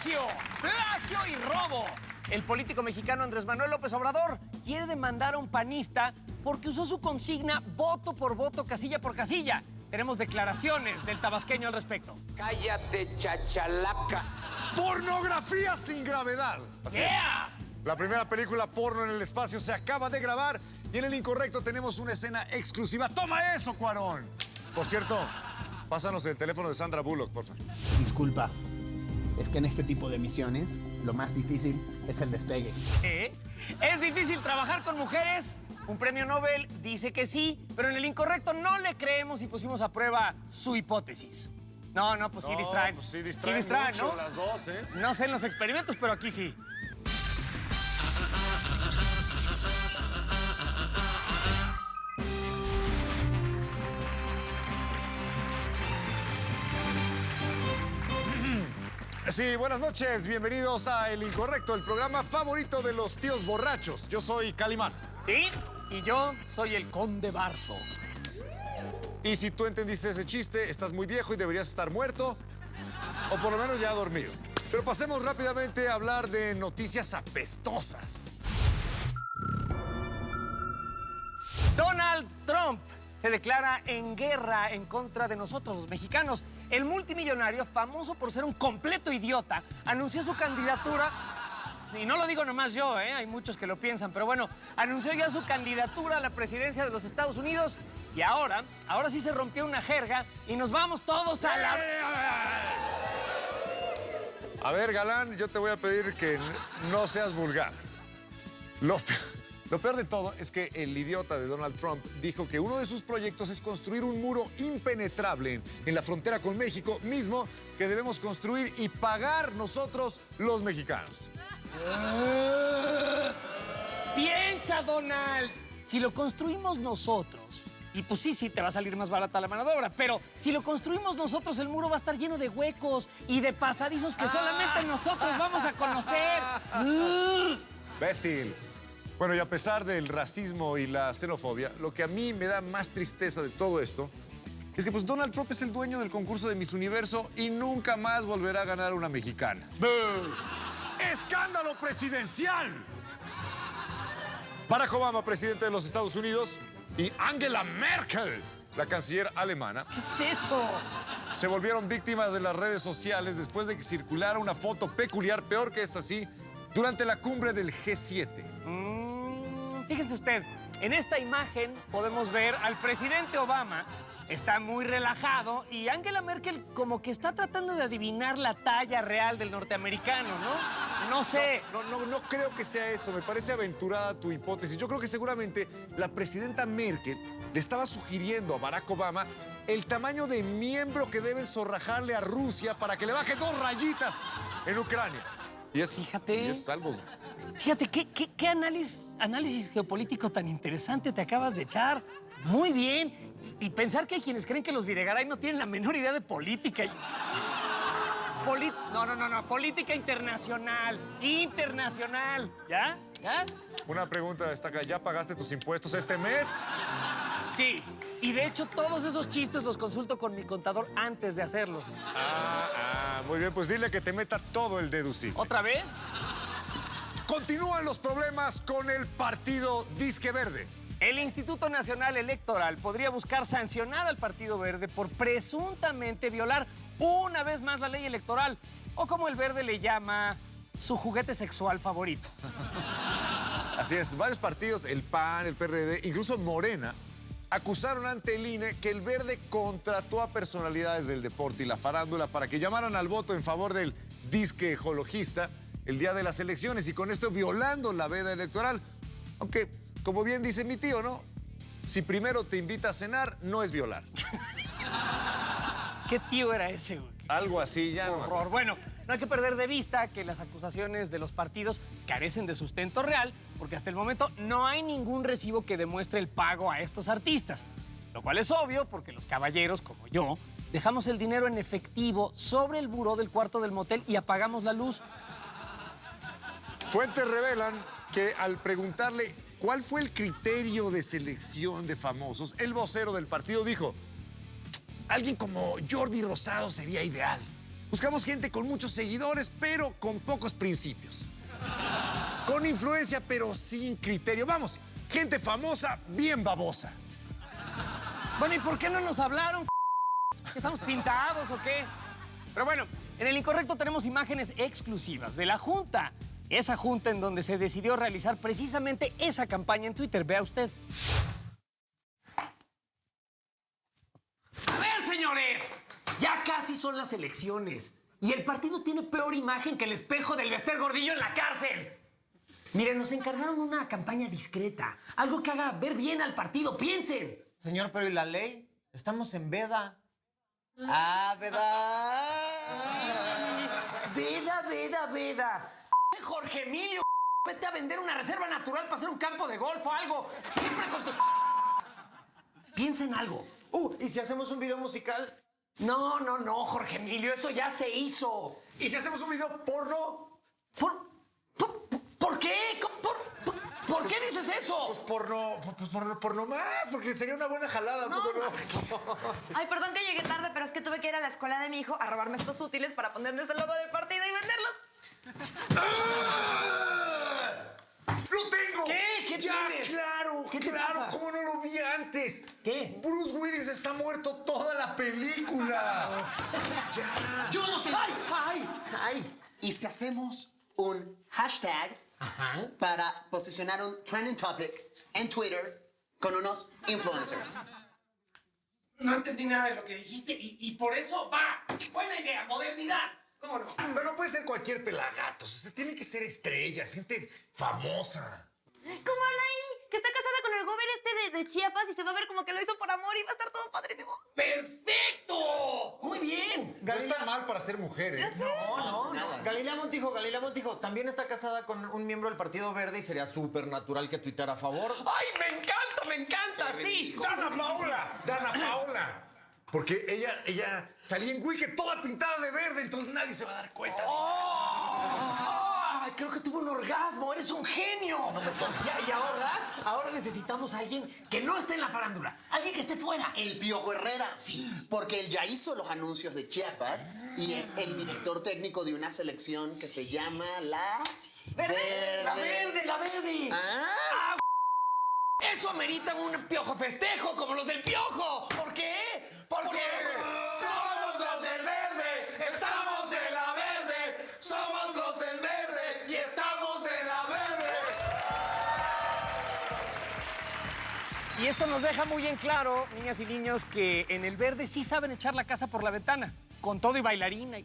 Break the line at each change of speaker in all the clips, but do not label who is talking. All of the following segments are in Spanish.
¡Plagio y robo! El político mexicano Andrés Manuel López Obrador quiere demandar a un panista porque usó su consigna voto por voto, casilla por casilla. Tenemos declaraciones del tabasqueño al respecto.
Cállate, chachalaca.
Pornografía sin gravedad. Así es. La primera película porno en el espacio se acaba de grabar y en El Incorrecto tenemos una escena exclusiva. ¡Toma eso, Cuarón! Por cierto, pásanos el teléfono de Sandra Bullock, por favor.
Disculpa, es que en este tipo de misiones lo más difícil es el despegue.
¿Es difícil trabajar con mujeres? Un premio Nobel dice que sí, pero en El Incorrecto no le creemos y pusimos a prueba su hipótesis. No, pues sí distraen.
Pues sí distraen mucho,
¿no?
las dos, ¿eh?
No sé en los experimentos, pero aquí sí.
Sí, buenas noches, bienvenidos a El Incorrecto, el programa favorito de los tíos borrachos. Yo soy Calimán.
¿Sí? Y yo soy el Conde Barto.
Y si tú entendiste ese chiste, estás muy viejo y deberías estar muerto, o por lo menos ya dormido. Pero pasemos rápidamente a hablar de noticias apestosas.
Donald Trump se declara en guerra en contra de nosotros, los mexicanos. El multimillonario, famoso por ser un completo idiota, anunció su candidatura, y no lo digo nomás yo, hay muchos que lo piensan, pero bueno, anunció ya su candidatura a la presidencia de los Estados Unidos y ahora sí se rompió una jerga y nos vamos todos a la...
A ver, galán, yo te voy a pedir que no seas vulgar. Lo peor de todo es que el idiota de Donald Trump dijo que uno de sus proyectos es construir un muro impenetrable en la frontera con México, mismo que debemos construir y pagar nosotros los mexicanos.
Piensa, Donald, si lo construimos nosotros, y pues sí, te va a salir más barata la mano de obra, pero si lo construimos nosotros, el muro va a estar lleno de huecos y de pasadizos que solamente nosotros vamos a conocer.
Imbécil. Bueno, y a pesar del racismo y la xenofobia, lo que a mí me da más tristeza de todo esto es que pues Donald Trump es el dueño del concurso de Miss Universo y nunca más volverá a ganar una mexicana. ¡Escándalo presidencial! Barack Obama, presidente de los Estados Unidos, y Angela Merkel, la canciller alemana,
¿Qué es eso?
se volvieron víctimas de las redes sociales después de que circulara una foto peculiar, peor que esta sí, durante la cumbre del G7.
Fíjese usted, en esta imagen podemos ver al presidente Obama, está muy relajado, y Angela Merkel como que está tratando de adivinar la talla real del norteamericano, ¿no? No sé.
No creo que sea eso, me parece aventurada tu hipótesis. Yo creo que seguramente la presidenta Merkel le estaba sugiriendo a Barack Obama el tamaño de miembro que deben zorrajarle a Rusia para que le baje 2 rayitas en Ucrania. Y es,
Fíjate.
y es algo...
Fíjate, ¿qué análisis geopolítico tan interesante te acabas de echar? Muy bien. Y pensar que hay quienes creen que los Videgaray no tienen la menor idea de política. No, política internacional. Internacional. ¿Ya?
Una pregunta destaca, ¿ya pagaste tus impuestos este mes?
Sí. Y de hecho, todos esos chistes los consulto con mi contador antes de hacerlos.
Muy bien, pues dile que te meta todo el deducible.
¿Otra vez?
Continúan los problemas con el partido Disque Verde.
El Instituto Nacional Electoral podría buscar sancionar al Partido Verde por presuntamente violar una vez más la ley electoral, o como el Verde le llama, su juguete sexual favorito.
Así es, varios partidos, el PAN, el PRD, incluso Morena, acusaron ante el INE que el Verde contrató a personalidades del deporte y la farándula para que llamaran al voto en favor del disque ecologista el día de las elecciones y con esto violando la veda electoral. Aunque, como bien dice mi tío, ¿no? Si primero te invita a cenar, no es violar.
¿Qué tío era ese, güey?
Algo así, ya no.
Horror. Bueno, no hay que perder de vista que las acusaciones de los partidos carecen de sustento real, porque hasta el momento no hay ningún recibo que demuestre el pago a estos artistas. Lo cual es obvio porque los caballeros, como yo, dejamos el dinero en efectivo sobre el buró del cuarto del motel y apagamos la luz.
Fuentes revelan que al preguntarle cuál fue el criterio de selección de famosos, el vocero del partido dijo: alguien como Jordi Rosado sería ideal. Buscamos gente con muchos seguidores, pero con pocos principios. Con influencia, pero sin criterio. Vamos, gente famosa, bien babosa.
Bueno, ¿y por qué no nos hablaron? ¿Estamos pintados o qué? Pero bueno, en el incorrecto tenemos imágenes exclusivas de la Junta. Esa Junta en donde se decidió realizar precisamente esa campaña en Twitter. Vea usted. A ver, señores, ya casi son las elecciones. Y el partido tiene peor imagen que el espejo del Bester Gordillo en la cárcel. Miren, nos encargaron una campaña discreta. Algo que haga ver bien al partido. ¡Piensen!
Señor, pero ¿y la ley? Estamos en veda. Ah, ¿verdad?
Veda. Jorge Emilio, vete a vender una reserva natural para hacer un campo de golf o algo. Siempre con tus... Piensa en algo.
¿Y si hacemos un video musical?
No, Jorge Emilio, eso ya se hizo.
¿Y si hacemos un video porno?
¿Por qué? ¿Por qué dices eso?
Pues por no más, porque sería una buena jalada.
No.
Ay, perdón que llegué tarde, pero es que tuve que ir a la escuela de mi hijo a robarme estos útiles para ponerles el logo del partido y venderlos.
¡Lo tengo!
¿Qué
ya,
tienes?
Claro,
¿Qué te
claro,
pasa?
¿cómo no lo vi antes?
¿Qué?
Bruce Willis está muerto toda la película. Ya.
Yo no te... ¡Ay!
¿Y si hacemos un hashtag para posicionar un trending topic en Twitter con unos influencers?
No entendí nada de lo que dijiste y por eso va. Buena idea, modernidad. ¿Cómo no?
Pero no puede ser cualquier pelagato. O sea, tiene que ser estrella, gente famosa.
Como Anaí, que está casada con el gober este de Chiapas y se va a ver como que lo hizo por amor y va a estar todo padrísimo.
¡Perfecto! Muy bien.
No está mal para ser mujer, ¿eh?
No.
Galilea Montijo, también está casada con un miembro del Partido Verde y sería súper natural que tuitara a favor.
¡Ay, me encanta, sí!
Dana Paola. Porque ella salía en Wicked toda pintada de verde, entonces nadie se va a dar cuenta.
Ay, creo que tuvo un orgasmo, eres un genio. Y ahora necesitamos a alguien que no esté en la farándula, alguien que esté fuera.
El Piojo Herrera.
Sí.
Porque él ya hizo los anuncios de Chiapas y es el director técnico de una selección que se llama la Verde.
La verde.
Ah.
Eso amerita un piojo festejo como los del Piojo. ¿Por qué? Porque somos los del verde, estamos en la verde, somos los del verde y estamos en la verde. Y esto nos deja muy en claro, niñas y niños, que en el verde sí saben echar la casa por la ventana, con todo y bailarina.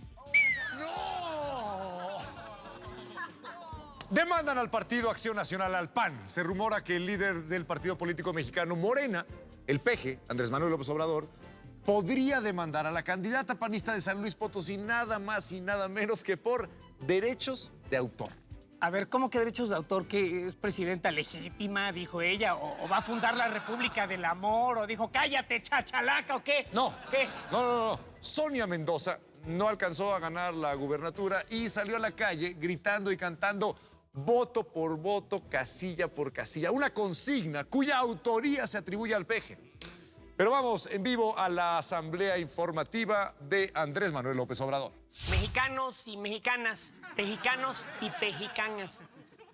Demandan al Partido Acción Nacional, al PAN. Se rumora que el líder del partido político mexicano Morena, el PG, Andrés Manuel López Obrador, podría demandar a la candidata panista de San Luis Potosí nada más y nada menos que por derechos de autor.
A ver, ¿cómo que derechos de autor? ¿Que es presidenta legítima, dijo ella? ¿O va a fundar la República del Amor? ¿O dijo, cállate, chachalaca, o qué?
No.
¿Qué?
No. Sonia Mendoza no alcanzó a ganar la gubernatura y salió a la calle gritando y cantando voto por voto, casilla por casilla. Una consigna cuya autoría se atribuye al PG. Pero vamos en vivo a la asamblea informativa de Andrés Manuel López Obrador.
Mexicanos y mexicanas, mexicanos y pejicanas.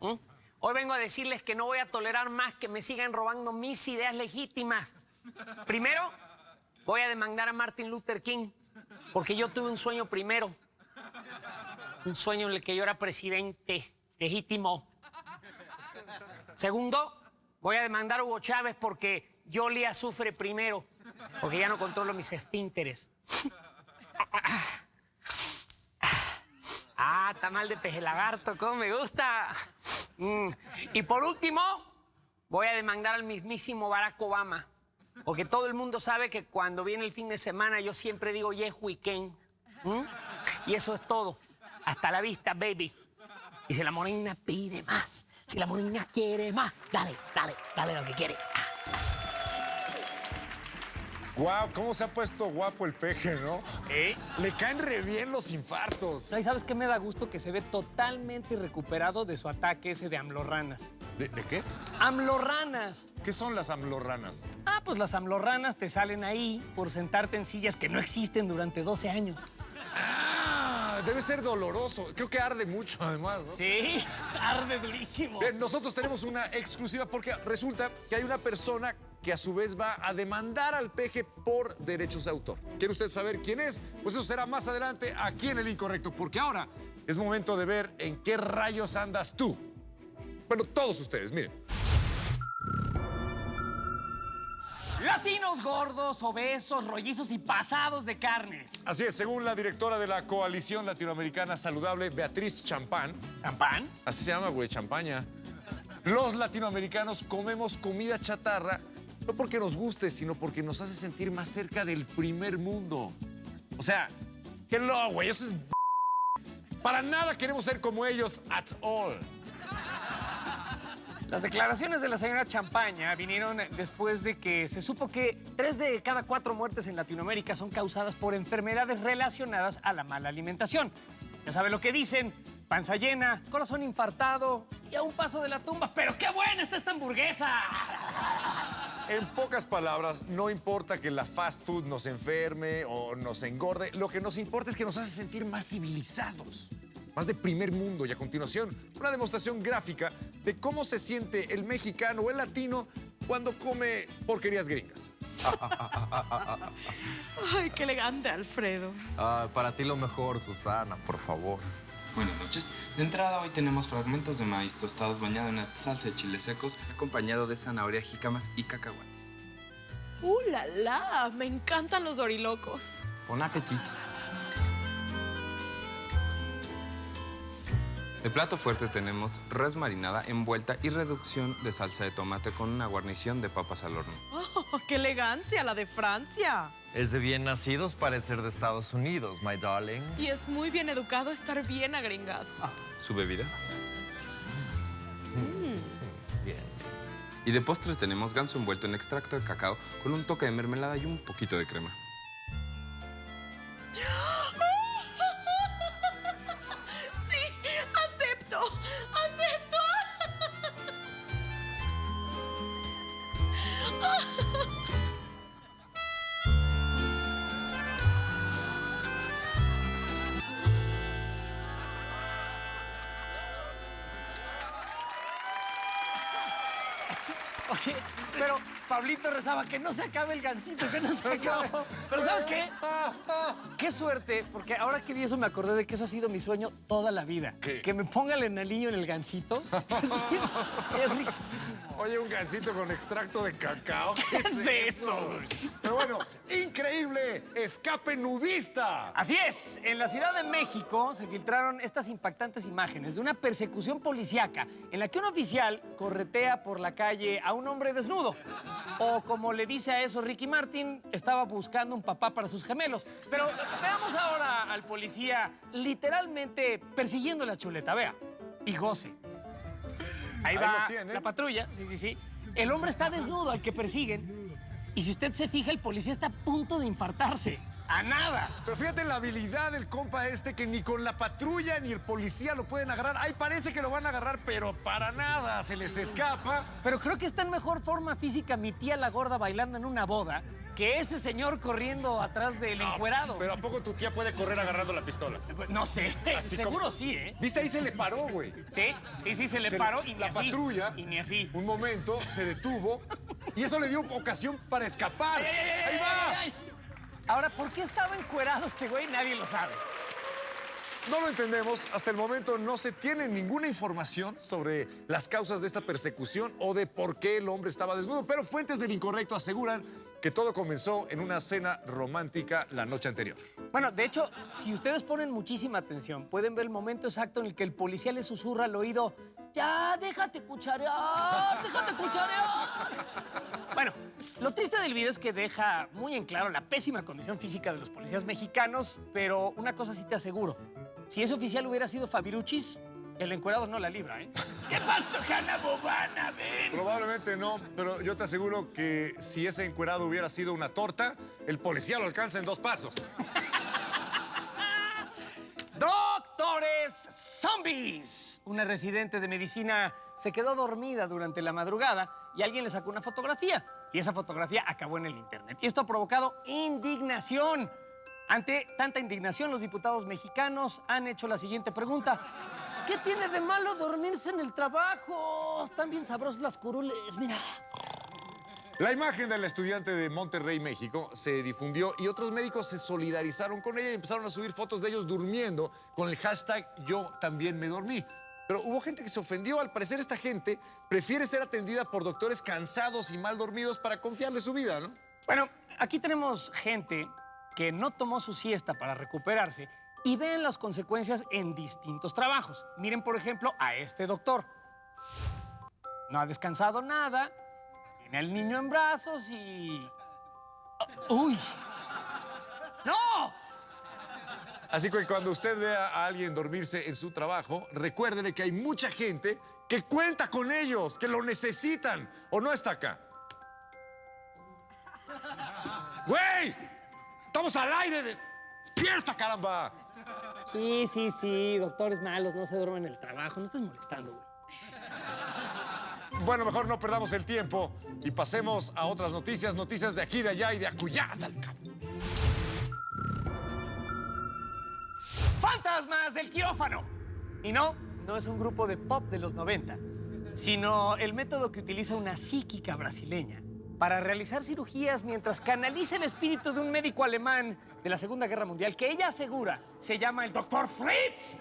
Hoy vengo a decirles que no voy a tolerar más que me sigan robando mis ideas legítimas. Primero, voy a demandar a Martin Luther King, porque yo tuve un sueño primero. Un sueño en el que yo era presidente legítimo. Segundo, voy a demandar a Hugo Chávez porque yo olí azufre primero, porque ya no controlo mis esfínteres. Tamal de peje lagarto, cómo me gusta. Y por último, voy a demandar al mismísimo Barack Obama, porque todo el mundo sabe que cuando viene el fin de semana yo siempre digo yes weekend. Y eso es todo. Hasta la vista, baby. Y si la morena pide más, si la morena quiere más, dale lo que quiere.
Guau, cómo se ha puesto guapo el peje, ¿no? Le caen re bien los infartos.
¿Y sabes qué me da gusto? Que se ve totalmente recuperado de su ataque ese de amlorranas.
¿De qué?
¡Amlorranas!
¿Qué son las amlorranas?
Pues las amlorranas te salen ahí por sentarte en sillas que no existen durante 12 años.
debe ser doloroso. Creo que arde mucho, además, ¿no?
Sí, arde durísimo.
Bien, nosotros tenemos una exclusiva porque resulta que hay una persona que a su vez va a demandar al peje por derechos de autor. ¿Quiere usted saber quién es? Pues eso será más adelante aquí en El Incorrecto, porque ahora es momento de ver en qué rayos andas tú. Bueno, todos ustedes, miren.
Latinos gordos, obesos, rollizos y pasados de carnes.
Así es, según la directora de la Coalición Latinoamericana Saludable, Beatriz Champán.
¿Champán?
Así se llama, güey, champaña. Los latinoamericanos comemos comida chatarra no porque nos guste, sino porque nos hace sentir más cerca del primer mundo. O sea, que no, güey, eso es... Para nada queremos ser como ellos at all.
Las declaraciones de la señora Champaña vinieron después de que se supo que 3 de cada 4 muertes en Latinoamérica son causadas por enfermedades relacionadas a la mala alimentación. Ya sabe lo que dicen, panza llena, corazón infartado y a un paso de la tumba. ¡Pero qué buena está esta hamburguesa!
En pocas palabras, no importa que la fast food nos enferme o nos engorde, lo que nos importa es que nos hace sentir más civilizados, más de primer mundo. Y a continuación, una demostración gráfica de cómo se siente el mexicano o el latino cuando come porquerías gringas.
Ay, qué elegante, Alfredo.
Para ti lo mejor, Susana, por favor.
Buenas noches. De entrada hoy tenemos fragmentos de maíz tostados bañado en una salsa de chiles secos
Acompañado de zanahoria, jícamas y cacahuates.
La la! Me encantan los dorilocos.
Bon appetit.
De plato fuerte tenemos res marinada envuelta y reducción de salsa de tomate con una guarnición de papas al horno.
Oh, ¡qué elegancia, la de Francia!
Es de bien nacidos para ser de Estados Unidos, my darling.
Y es muy bien educado estar bien agringado.
¿Su bebida?
Bien.
Y de postre tenemos ganso envuelto en extracto de cacao con un toque de mermelada y un poquito de crema.
¡Sí! ¡Acepto! ¡Acepto!
Oye, pero Pablito rezaba que no se acabe el gansito, que no se acabe. Pero ¿sabes qué? Qué suerte, porque ahora que vi eso me acordé de que eso ha sido mi sueño toda la vida.
¿Qué?
Que me ponga el enanillo en el gansito. Es riquísimo.
Oye, un gansito con extracto de cacao.
¿Qué es eso?
Pero bueno, increíble escape nudista.
Así es, en la Ciudad de México se filtraron estas impactantes imágenes de una persecución policíaca en la que un oficial corretea por la calle a un hombre desnudo. O como le dice a eso Ricky Martin, estaba buscando un papá para sus gemelos. Pero veamos ahora al policía literalmente persiguiendo la chuleta, vea, y goce. Ahí va
lo tiene.
la patrulla, sí. El hombre está desnudo al que persiguen y si usted se fija, el policía está a punto de infartarse. ¡A nada!
Pero fíjate la habilidad del compa este que ni con la patrulla ni el policía lo pueden agarrar. Ay, parece que lo van a agarrar, pero para nada, se les escapa.
Pero creo que está en mejor forma física mi tía la gorda bailando en una boda que ese señor corriendo atrás del encuerado.
Pero ¿a poco tu tía puede correr agarrando la pistola?
No sé,
Así
seguro
como-
sí, ¿eh?
¿Viste? Ahí se le paró, güey.
Sí, se le paró y ni
la
así.
patrulla,
Y ni así.
un momento, se detuvo y eso le dio ocasión para escapar.
¡Ay,
¡Ahí va!
ay, ay! Ahora, ¿por qué estaba encuerado este güey? Nadie lo sabe.
No lo entendemos. Hasta el momento no se tiene ninguna información sobre las causas de esta persecución o de por qué el hombre estaba desnudo, pero fuentes del Incorrecto aseguran que todo comenzó en una cena romántica la noche anterior.
Bueno, de hecho, si ustedes ponen muchísima atención, pueden ver el momento exacto en el que el policía le susurra al oído, ¡ya, déjate cucharear! ¡Déjate cucharear! Bueno, lo triste del video es que deja muy en claro la pésima condición física de los policías mexicanos, pero una cosa sí te aseguro. Si ese oficial hubiera sido Fabiruchis, el encuerado no la libra, ¿eh? ¿Qué pasó, Hanna Bobana? Ven.
Probablemente no, pero yo te aseguro que si ese encuerado hubiera sido una torta, el policía lo alcanza en 2 pasos.
¡Doctores zombies! Una residente de medicina se quedó dormida durante la madrugada y alguien le sacó una fotografía. Y esa fotografía acabó en el internet. Y esto ha provocado indignación. Ante tanta indignación, los diputados mexicanos han hecho la siguiente pregunta. ¿Qué tiene de malo dormirse en el trabajo? Están bien sabrosas las curules, mira.
La imagen del estudiante de Monterrey, México, se difundió y otros médicos se solidarizaron con ella y empezaron a subir fotos de ellos durmiendo con el hashtag Yo también me dormí. Pero hubo gente que se ofendió. Al parecer, esta gente prefiere ser atendida por doctores cansados y mal dormidos para confiarle su vida, ¿no?
Bueno, aquí tenemos gente que no tomó su siesta para recuperarse y ven las consecuencias en distintos trabajos. Miren, por ejemplo, a este doctor. No ha descansado nada, tiene al niño en brazos y... ¡Uy! ¡No!
Así que cuando usted vea a alguien dormirse en su trabajo, recuérdele que hay mucha gente que cuenta con ellos, que lo necesitan, o no está acá. ¡Güey! ¡Estamos al aire! ¡Despierta, caramba!
Sí, doctores malos, no se duermen en el trabajo, no estés molestando, güey.
Bueno, mejor no perdamos el tiempo y pasemos a otras noticias, noticias de aquí, de allá y de acullá, del cabo.
¡Fantasmas del quirófano! Y no es un grupo de pop de los 90, sino el método que utiliza una psíquica brasileña para realizar cirugías mientras canaliza el espíritu de un médico alemán de la Segunda Guerra Mundial que ella asegura se llama el Dr. Fritz.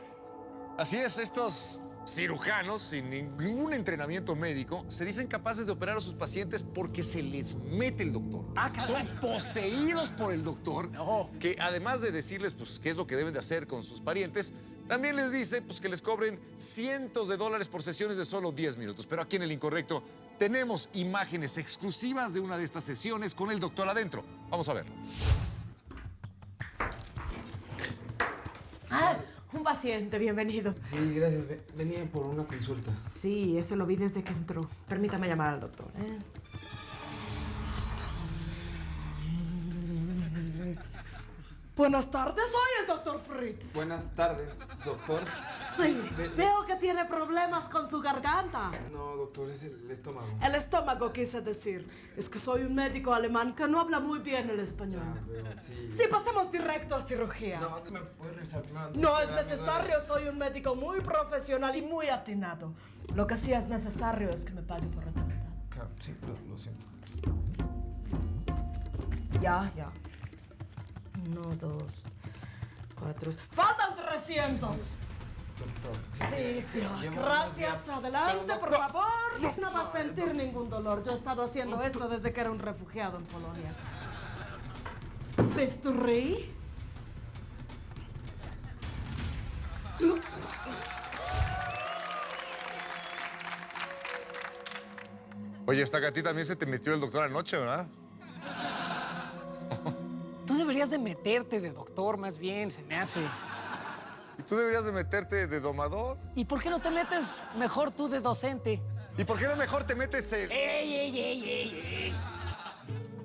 Así es, estos cirujanos sin ningún entrenamiento médico se dicen capaces de operar a sus pacientes porque se les mete el doctor.
Ah, caray.
Son poseídos por el doctor,
No.
que además de decirles pues, qué es lo que deben de hacer con sus parientes, también les dice pues, que les cobren cientos de dólares por sesiones de solo 10 minutos. Pero aquí en El Incorrecto tenemos imágenes exclusivas de una de estas sesiones con el doctor adentro. Vamos a verlo.
Ah, un paciente, bienvenido.
Sí, gracias. Venía por una consulta.
Sí, eso lo vi desde que entró. Permítame llamar al doctor, ¿eh? Buenas tardes, soy el doctor Fritz.
Buenas tardes, doctor.
Sí, veo que tiene problemas con su garganta.
No, doctor, es el estómago.
El estómago, quise decir. Es que soy un médico alemán que no habla muy bien el español.
Sí.
Sí, pasemos directo a cirugía.
No, ¿me puedes revisar primero?
No es necesario, soy un médico muy profesional y muy atinado. Lo que sí es necesario es que me pague por adelantado.
Claro, sí, lo siento.
Ya. 1, 2, 4. ¡Faltan 300!
Doctor.
Sí, Dios.
Llevo
Gracias.
unos días.
Adelante,
Pero,
por
doctor,
favor. No va a sentir ningún dolor. Yo he estado haciendo esto desde que era un refugiado en Polonia. ¿Bisturí?
Oye, esta gatita también se te metió el doctor anoche, ¿verdad?
Tú deberías de meterte de doctor, más bien, se me hace.
Y tú deberías de meterte de domador.
¿Y por qué no te metes mejor tú de docente?
¿Y por qué no mejor te metes en...
¡Ey!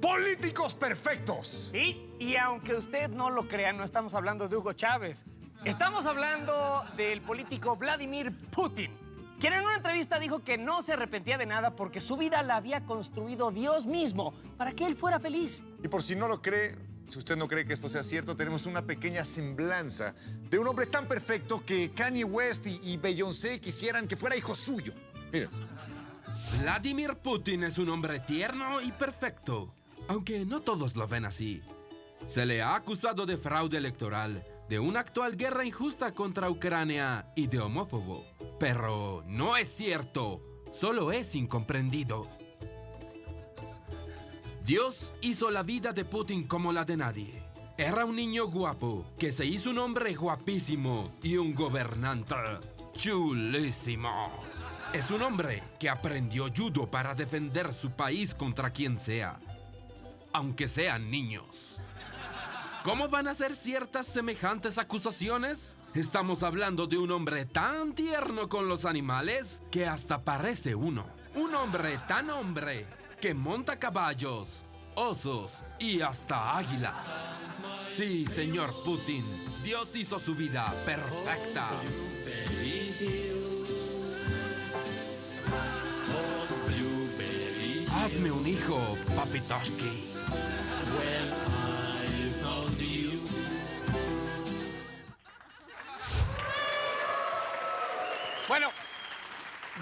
¡Políticos perfectos!
Sí, y aunque usted no lo crea, no estamos hablando de Hugo Chávez. Estamos hablando del político Vladimir Putin, quien en una entrevista dijo que no se arrepentía de nada porque su vida la había construido Dios mismo para que él fuera feliz.
Y por si no lo cree, si usted no cree que esto sea cierto, tenemos una pequeña semblanza de un hombre tan perfecto que Kanye West y Beyoncé quisieran que fuera hijo suyo. Miren.
Vladimir Putin es un hombre tierno y perfecto, aunque no todos lo ven así. Se le ha acusado de fraude electoral, de una actual guerra injusta contra Ucrania y de homófobo. Pero no es cierto, solo es incomprendido. Dios hizo la vida de Putin como la de nadie. Era un niño guapo, que se hizo un hombre guapísimo y un gobernante chulísimo. Es un hombre que aprendió judo para defender su país contra quien sea, aunque sean niños. ¿Cómo van a ser ciertas semejantes acusaciones? Estamos hablando de un hombre tan tierno con los animales que hasta parece uno. Un hombre tan hombre que monta caballos, osos y hasta águilas. Sí, señor Putin, Dios hizo su vida perfecta. Hazme un hijo, Papitoshki.
Bueno,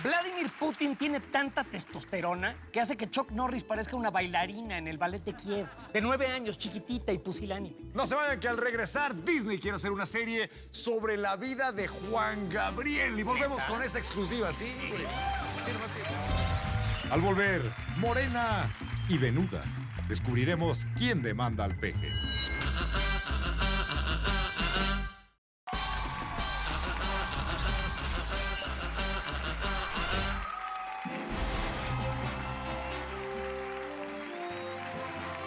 Vladimir Putin tiene tanta testosterona que hace que Chuck Norris parezca una bailarina en el ballet de Kiev. De 9 años, chiquitita y pusilánime.
No se vayan que al regresar Disney quiere hacer una serie sobre la vida de Juan Gabriel. Y volvemos con esa exclusiva, ¿sí? Sí, nomás que...
Al volver, Morena y Venuda. Descubriremos quién demanda al peje.